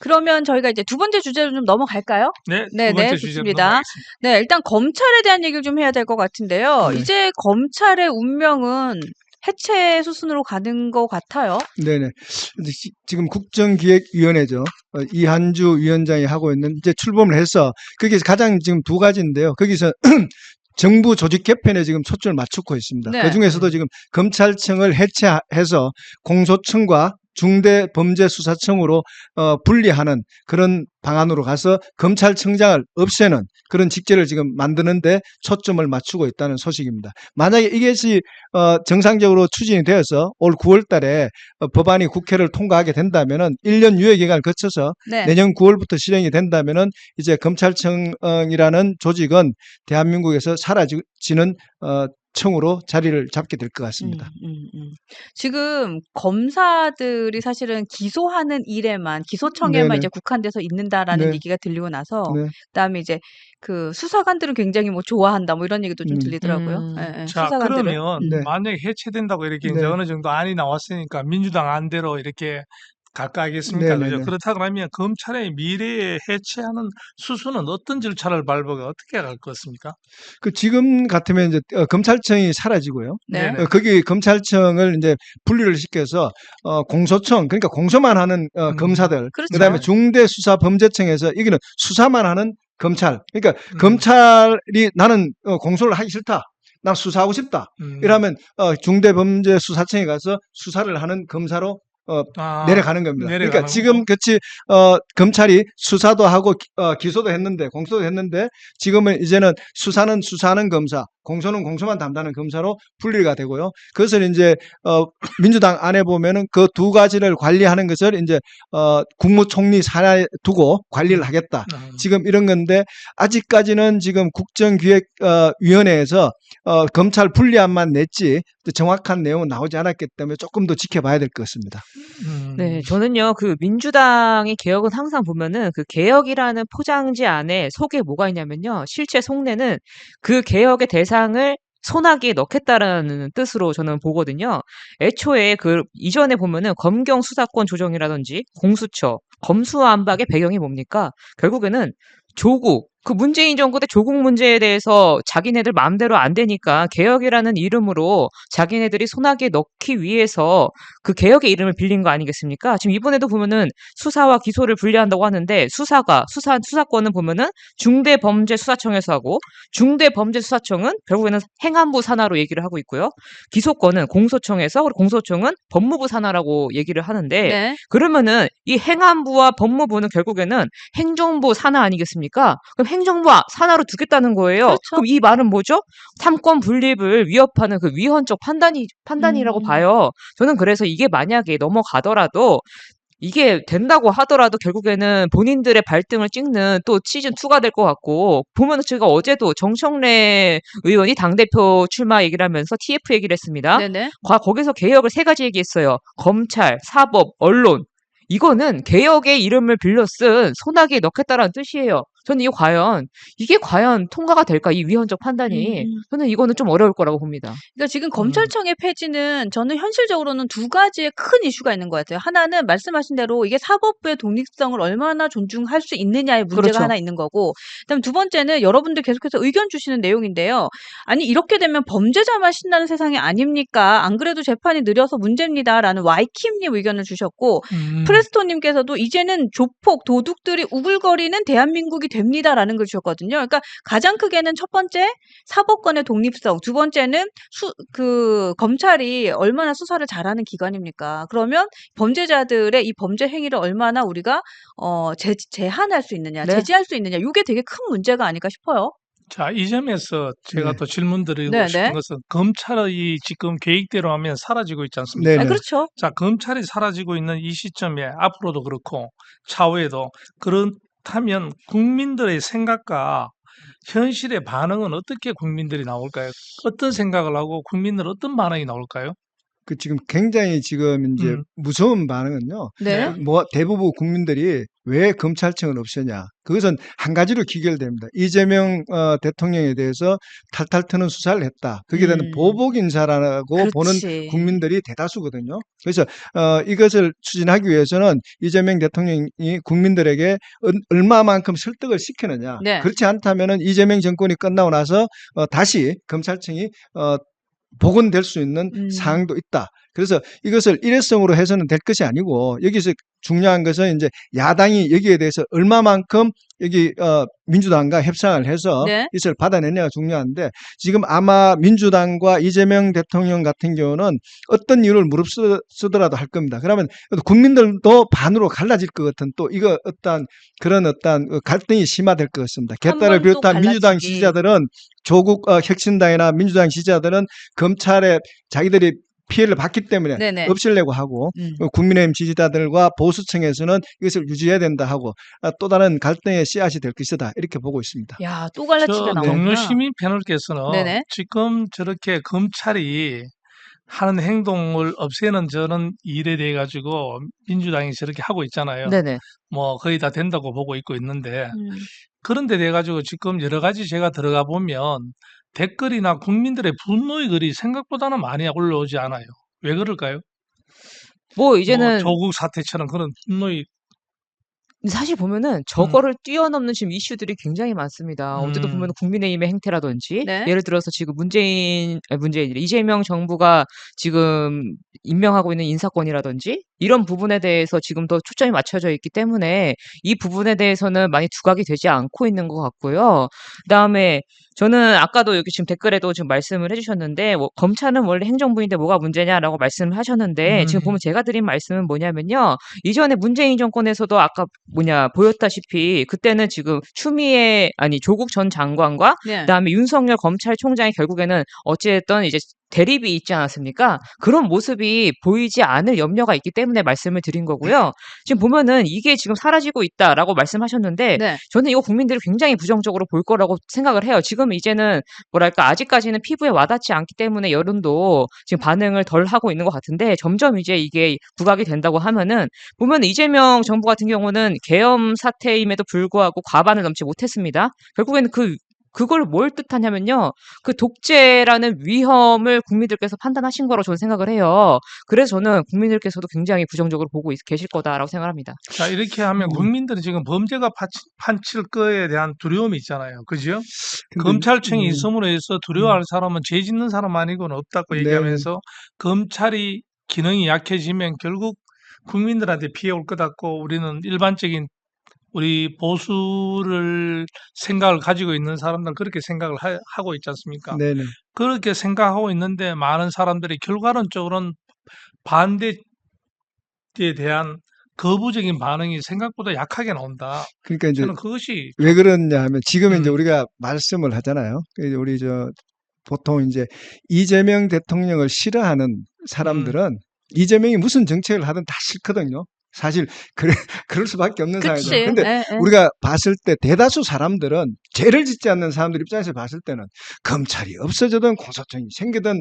그러면 저희가 이제 두 번째 주제로 좀 넘어갈까요? 네, 두 네네, 번째 주제로 좋습니다. 넘어가겠습니다. 네, 일단 검찰에 대한 얘기를 좀 해야 될 것 같은데요. 네. 이제 검찰의 운명은 해체 수순으로 가는 것 같아요. 네네. 근데 지금 국정기획위원회죠. 이한주 위원장이 하고 있는 이제 출범을 해서 거기서 가장 지금 두 가지인데요. 거기서 정부 조직 개편에 지금 초점을 맞추고 있습니다. 네. 그 중에서도 지금 검찰청을 해체해서 공소청과 중대범죄수사청으로 분리하는 그런 방안으로 가서 검찰청장을 없애는 그런 직제를 지금 만드는데 초점을 맞추고 있다는 소식입니다. 만약에 이것이 정상적으로 추진이 되어서 올 9월 달에 법안이 국회를 통과하게 된다면은 1년 유예 기간을 거쳐서 네. 내년 9월부터 실행이 된다면은 이제 검찰청이라는 조직은 대한민국에서 사라지는 청으로 자리를 잡게 될 것 같습니다. 지금 검사들이 사실은 기소하는 일에만, 기소청에만 네네. 이제 국한돼서 있는다라는 네. 얘기가 들리고 나서, 네. 그다음에 이제 그 수사관들은 굉장히 뭐 좋아한다, 뭐 이런 얘기도 좀 들리더라고요. 예, 예, 자, 수사관들은. 그러면 네. 만약에 해체된다고 이렇게 이제 네. 어느 정도 안이 나왔으니까 민주당 안대로 이렇게 갈까 하겠습니까? 그죠? 네네네. 그렇다 그러면 검찰의 미래에 해체하는 수순은 어떤 절차를 밟아가 어떻게 갈 것입니까? 그 지금 같으면 이제 검찰청이 사라지고요. 네. 네네. 거기 검찰청을 이제 분리를 시켜서 공소청, 그러니까 공소만 하는 검사들, 그렇죠. 그다음에 중대수사범죄청에서 여기는 수사만 하는 검찰. 그러니까 음. 검찰이 나는 공소를 하기 싫다. 난 수사하고 싶다. 이러면 중대범죄수사청에 가서 수사를 하는 검사로 내려가는 겁니다. 그러니까 내려가는 지금 거고. 같이 검찰이 수사도 하고 기소도 했는데 공소도 했는데 지금은 이제는 수사는 수사하는 검사, 공소는 공소만 담당하는 검사로 분리가 되고요. 그것을 이제 민주당 안에 보면은 그 두 가지를 관리하는 것을 이제 국무총리 산하에 두고 관리를 하겠다. 지금 이런 건데 아직까지는 지금 국정기획위원회에서 검찰 분리안만 냈지 정확한 내용은 나오지 않았기 때문에 조금 더 지켜봐야 될 것 같습니다. 네, 저는요, 그 민주당의 개혁은 항상 보면은 그 개혁이라는 포장지 안에 속에 뭐가 있냐면요. 실제 속내는 그 개혁의 대상을 소나기에 넣겠다라는 뜻으로 저는 보거든요. 애초에 그 이전에 보면은 검경 수사권 조정이라든지 공수처, 검수완박의 배경이 뭡니까? 결국에는 조국, 그 문재인 정부 때 조국 문제에 대해서 자기네들 마음대로 안 되니까 개혁이라는 이름으로 자기네들이 소나기에 넣기 위해서 그 개혁의 이름을 빌린 거 아니겠습니까? 지금 이번에도 보면은 수사와 기소를 분리한다고 하는데 수사권은 보면은 중대범죄수사청에서 하고 중대범죄수사청은 결국에는 행안부 산하로 얘기를 하고 있고요. 기소권은 공소청에서 그리고 공소청은 법무부 산하라고 얘기를 하는데 네. 그러면은 이 행안부와 법무부는 결국에는 행정부 산하 아니겠습니까? 그럼 행정부 산하로 두겠다는 거예요. 그렇죠. 그럼 이 말은 뭐죠? 삼권 분립을 위협하는 그 위헌적 판단이라고 봐요. 저는 그래서 이게 만약에 넘어가더라도 이게 된다고 하더라도 결국에는 본인들의 발등을 찍는 또 시즌2가 될 것 같고, 보면은 제가 어제도 정청래 의원이 당대표 출마 얘기를 하면서 TF 얘기를 했습니다. 네네. 거기서 개혁을 세 가지 얘기했어요. 검찰, 사법, 언론. 이거는 개혁의 이름을 빌려 쓴 소나기에 넣겠다라는 뜻이에요. 저는 이게 과연 통과가 될까? 이 위헌적 판단이. 저는 이거는 좀 어려울 거라고 봅니다. 그러니까 지금 검찰청의 폐지는 저는 현실적으로는 두 가지의 큰 이슈가 있는 것 같아요. 하나는 말씀하신 대로 이게 사법부의 독립성을 얼마나 존중할 수 있느냐의 문제가 그렇죠. 하나 있는 거고, 그다음 두 번째는 여러분들 계속해서 의견 주시는 내용인데요. 아니 이렇게 되면 범죄자만 신나는 세상이 아닙니까? 안 그래도 재판이 느려서 문제입니다라는 와이킴님 의견을 주셨고, 프레스토님께서도 이제는 조폭 도둑들이 우글거리는 대한민국이 됩니다라는 걸 주셨거든요. 그러니까 가장 크게는 첫 번째 사법권의 독립성, 두 번째는 검찰이 얼마나 수사를 잘하는 기관입니까? 그러면 범죄자들의 이 범죄 행위를 얼마나 우리가 제한할 수 있느냐, 네. 제지할 수 있느냐, 이게 되게 큰 문제가 아닐까 싶어요. 자, 이 점에서 제가 네. 또 질문 드리고 네, 싶은 네. 것은 검찰의 지금 계획대로 하면 사라지고 있지 않습니까? 네네. 그렇죠. 자, 검찰이 사라지고 있는 이 시점에 앞으로도 그렇고 차후에도 그렇다면 국민들의 생각과 현실의 반응은 어떻게 국민들이 나올까요? 어떤 생각을 하고 국민들 어떤 반응이 나올까요? 그 지금 굉장히 지금 이제 무서운 반응은요. 네. 뭐 대부분 국민들이 왜 검찰청을 없애냐? 그것은 한 가지로 귀결됩니다. 이재명 대통령에 대해서 탈탈 트는 수사를 했다. 거기에 대한 보복 인사라고 보는 그렇지. 국민들이 대다수거든요. 그래서 이것을 추진하기 위해서는 이재명 대통령이 국민들에게 얼마만큼 설득을 시키느냐. 네. 그렇지 않다면은 이재명 정권이 끝나고 나서 다시 검찰청이 복원될 수 있는 사항도 있다. 그래서 이것을 일회성으로 해서는 될 것이 아니고 여기서 중요한 것은 이제 야당이 여기에 대해서 얼마만큼 여기 민주당과 협상을 해서 네. 이것을 받아내냐가 중요한데 지금 아마 민주당과 이재명 대통령 같은 경우는 어떤 이유를 무릅쓰더라도 할 겁니다. 그러면 국민들도 반으로 갈라질 것 같은 또 이거 그런 갈등이 심화될 것 같습니다. 개딸을 번 또 비롯한 민주당 갈라지기. 지지자들은 조국 혁신당이나 민주당 지지자들은 검찰에 자기들이 피해를 받기 때문에 네네. 없애려고 하고 국민의힘 지지자들과 보수층에서는 이것을 유지해야 된다 하고 또 다른 갈등의 씨앗이 될 것이다 이렇게 보고 있습니다. 야, 또 갈라치기가 저 나오구나. 동료 시민 패널께서는 네네. 지금 저렇게 검찰이 하는 행동을 없애는 저는 일에 대해 가지고 민주당이 저렇게 하고 있잖아요. 네네. 뭐 거의 다 된다고 보고 있고 있는데 그런데 돼 가지고 지금 여러 가지 제가 들어가 보면 댓글이나 국민들의 분노의 글이 생각보다는 많이 올라오지 않아요. 왜 그럴까요? 뭐 뭐 이제는 조국 사태처럼 그런 분노의 사실 보면은 저거를 뛰어넘는 지금 이슈들이 굉장히 많습니다. 어제도 음. 보면 국민의힘의 행태라든지 네. 예를 들어서 지금 이재명 정부가 지금 임명하고 있는 인사권이라든지 이런 부분에 대해서 지금 더 초점이 맞춰져 있기 때문에 이 부분에 대해서는 많이 두각이 되지 않고 있는 것 같고요. 그다음에 저는 아까도 여기 지금 댓글에도 지금 말씀을 해주셨는데 검찰은 원래 행정부인데 뭐가 문제냐라고 말씀을 하셨는데 지금 보면 제가 드린 말씀은 뭐냐면요. 이전에 문재인 정권에서도 아까 보였다시피 그때는 지금 조국 전 장관과 네. 그다음에 윤석열 검찰총장이 결국에는 어찌됐든 이제 대립이 있지 않았습니까? 그런 모습이 보이지 않을 염려가 있기 때문에 말씀을 드린 거고요. 지금 보면은 이게 지금 사라지고 있다라고 말씀하셨는데 네. 저는 이거 국민들이 굉장히 부정적으로 볼 거라고 생각을 해요. 지금 이제는 뭐랄까 아직까지는 피부에 와닿지 않기 때문에 여론도 지금 반응을 덜 하고 있는 것 같은데 점점 이제 이게 부각이 된다고 하면은 보면 이재명 정부 같은 경우는 계엄 사태임에도 불구하고 과반을 넘지 못했습니다. 결국에는 그걸 뭘 뜻하냐면요. 그 독재라는 위험을 국민들께서 판단하신 거라고 저는 생각을 해요. 그래서 저는 국민들께서도 굉장히 부정적으로 보고 계실 거다라고 생각합니다. 자, 이렇게 하면 국민들은 지금 범죄가 판칠 거에 대한 두려움이 있잖아요. 그죠? 검찰청이 있음으로 해서 두려워할 사람은 죄 짓는 사람 아니고는 없다고 네. 얘기하면서 검찰이 기능이 약해지면 결국 국민들한테 피해 올 것 같고 우리는 일반적인 우리 보수를 생각을 가지고 있는 사람들은 그렇게 생각을 하고 있지 않습니까? 네네. 그렇게 생각하고 있는데 많은 사람들이 결과론적으로는 반대에 대한 거부적인 반응이 생각보다 약하게 나온다. 그러니까 이제 저는 그것이 왜 그러냐 하면 지금 이제 음. 우리가 말씀을 하잖아요. 우리 보통 이제 이재명 대통령을 싫어하는 사람들은 이재명이 무슨 정책을 하든 다 싫거든요. 사실 그럴 수밖에 없는 그치. 상황이죠. 근데 예, 예. 우리가 봤을 때 대다수 사람들은 죄를 짓지 않는 사람들 입장에서 봤을 때는 검찰이 없어지든 공소청이 생기든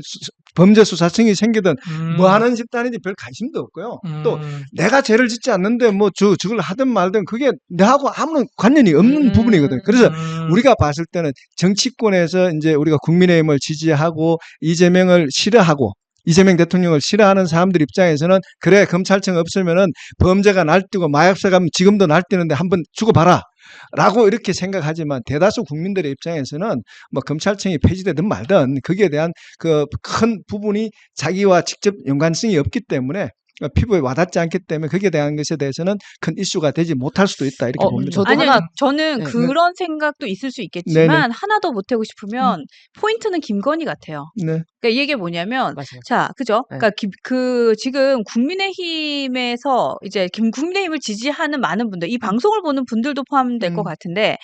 범죄수사청이 생기든 뭐 하는 집단인지 별 관심도 없고요. 또 내가 죄를 짓지 않는데 뭐 저걸 하든 말든 그게 내하고 아무런 관련이 없는 부분이거든요. 그래서 우리가 봤을 때는 정치권에서 이제 우리가 국민의힘을 지지하고 이재명을 싫어하고 이재명 대통령을 싫어하는 사람들 입장에서는 그래 검찰청 없으면은 범죄가 날뛰고 마약사가 지금도 날뛰는데 한번 죽어봐라 라고 이렇게 생각하지만 대다수 국민들의 입장에서는 뭐 검찰청이 폐지되든 말든 거기에 대한 그 큰 부분이 자기와 직접 연관성이 없기 때문에 피부에 와닿지 않기 때문에 거기에 대한 것에 대해서는 큰 이슈가 되지 못할 수도 있다 이렇게 봅니다. 저도 아니요, 하나 저는 네. 그런 생각도 있을 수 있겠지만 하나 더 보태고 싶으면 포인트는 김건희 같아요. 네. 그러니까 이게 뭐냐면 맞아요. 자, 그죠? 네. 그러니까 지금 국민의힘에서 이제 국민의힘을 지지하는 많은 분들, 이 방송을 보는 분들도 포함될 것 같은데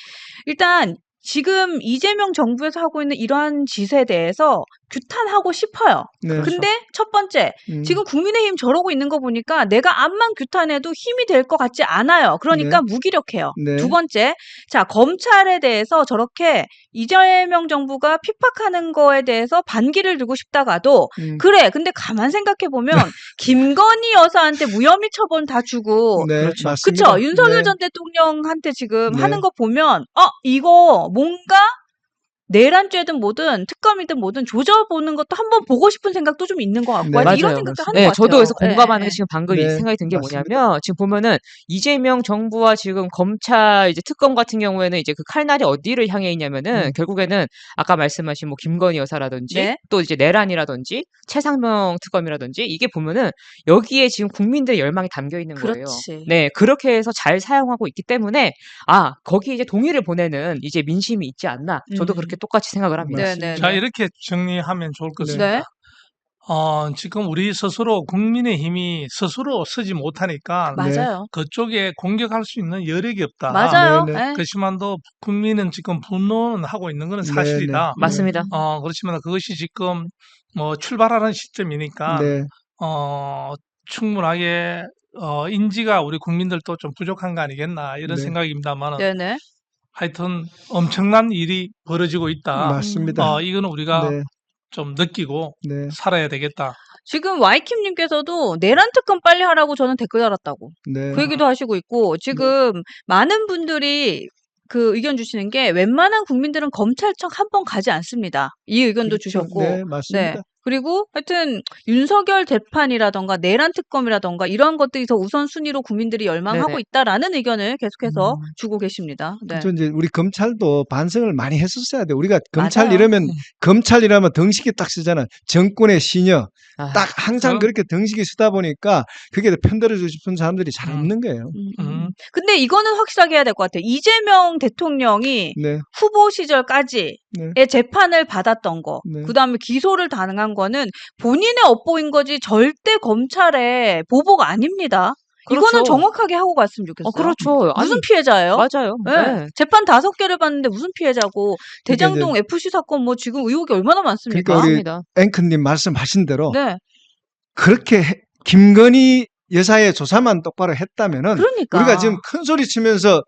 일단 지금 이재명 정부에서 하고 있는 이러한 짓에 대해서 규탄하고 싶어요. 네. 근데 첫 번째, 지금 국민의힘 저러고 있는 거 보니까 내가 암만 규탄해도 힘이 될 것 같지 않아요. 그러니까 무기력해요. 네. 두 번째, 자, 검찰에 대해서 저렇게 이재명 정부가 핍박하는 거에 대해서 반기를 들고 싶다가도 그래, 근데 가만 생각해보면 김건희 여사한테 무혐의 처분 다 주고 네, 그렇죠. 맞습니다. 그쵸? 윤석열 네. 전 대통령한테 지금 네. 하는 거 보면, 이거 뭔가 내란죄든 뭐든 특검이든 뭐든 조져보는 것도 한번 보고 싶은 생각도 좀 있는 것 같고, 네. 아니, 이런 맞아요. 생각도 하는 네, 것 같아요. 저도 그래서 예, 공감하는 예. 게 지금 방금 네, 생각이 든 게 맞습니다. 뭐냐면 지금 보면은 이재명 정부와 지금 검찰 이제 특검 같은 경우에는 이제 그 칼날이 어디를 향해 있냐면은 결국에는 아까 말씀하신 뭐 김건희 여사라든지 네. 또 이제 내란이라든지 최상병 특검이라든지 이게 보면은 여기에 지금 국민들의 열망이 담겨 있는 거예요. 그렇지. 네, 그렇게 해서 잘 사용하고 있기 때문에 거기 이제 동의를 보내는 이제 민심이 있지 않나. 저도 그렇게 똑같이 생각을 합니다. 네네. 자, 이렇게 정리하면 좋을 것 네. 같습니다. 네. 지금 우리 스스로 국민의힘이 스스로 서지 못하니까 맞아요. 그쪽에 공격할 수 있는 여력이 없다. 맞아요. 네, 네. 예. 그렇지만도 국민은 지금 분노는 하고 있는 것은 사실이다. 맞습니다. 그렇지만 그것이 지금 뭐 출발하는 시점이니까 네. 충분하게 인지가 우리 국민들도 좀 부족한 거 아니겠나 이런 네. 생각입니다만은 네네. 하여튼 엄청난 일이 벌어지고 있다. 맞습니다. 이거는 우리가 네. 좀 느끼고 네. 살아야 되겠다. 지금 와이킴님께서도 내란 특검 빨리 하라고 저는 댓글 달았다고 네. 그 얘기도 하시고 있고, 지금 많은 분들이 그 의견 주시는 게 웬만한 국민들은 검찰청 한 번 가지 않습니다. 이 의견도 그렇죠. 주셨고. 네, 맞습니다. 그리고 하여튼 윤석열 재판이라던가 내란 특검이라던가 이러한 것들이 더 우선순위로 국민들이 열망하고 네네. 있다라는 의견을 계속해서 주고 계십니다. 네. 그렇죠. 이제 우리 검찰도 반성을 많이 했었어야 돼. 우리가 검찰 맞아요. 이러면 검찰이라면 덩식이 딱 쓰잖아. 정권의 시녀. 아, 딱 항상 그렇게 덩식이 쓰다 보니까 그게 편들어주고 싶은 사람들이 잘 음. 없는 거예요. 근데 이거는 확실하게 해야 될 것 같아요. 이재명 대통령이 네. 후보 시절까지의 네. 재판을 받았던 거, 네. 그다음에 기소를 가능한 거는 본인의 업보인 거지 절대 검찰의 보복 아닙니다. 그렇죠. 이거는 정확하게 하고 갔으면 좋겠어요. 그렇죠. 무슨 아니, 피해자예요? 맞아요. 네. 네. 재판 5개를 봤는데 무슨 피해자고, 그러니까 대장동 FC 사건 뭐 지금 의혹이 얼마나 많습니까? 그러니까 우리 맞습니다. 앵커님 말씀하신 대로 네. 그렇게 김건희 여사의 조사만 똑바로 했다면은 그러니까. 우리가 지금 큰 소리 치면서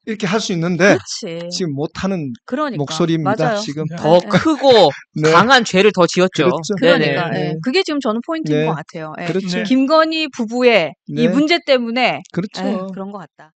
이렇게 할 수 있는데 그렇지. 지금 못하는 그러니까. 목소리입니다. 맞아요. 지금 더 크고 네. 강한 죄를 더 지었죠. 그렇죠. 그러니까 네네. 예. 그게 지금 저는 포인트인 네. 것 같아요. 예. 그렇죠. 네. 김건희 부부의 이 네. 문제 때문에 그렇죠. 에휴, 그런 것 같다.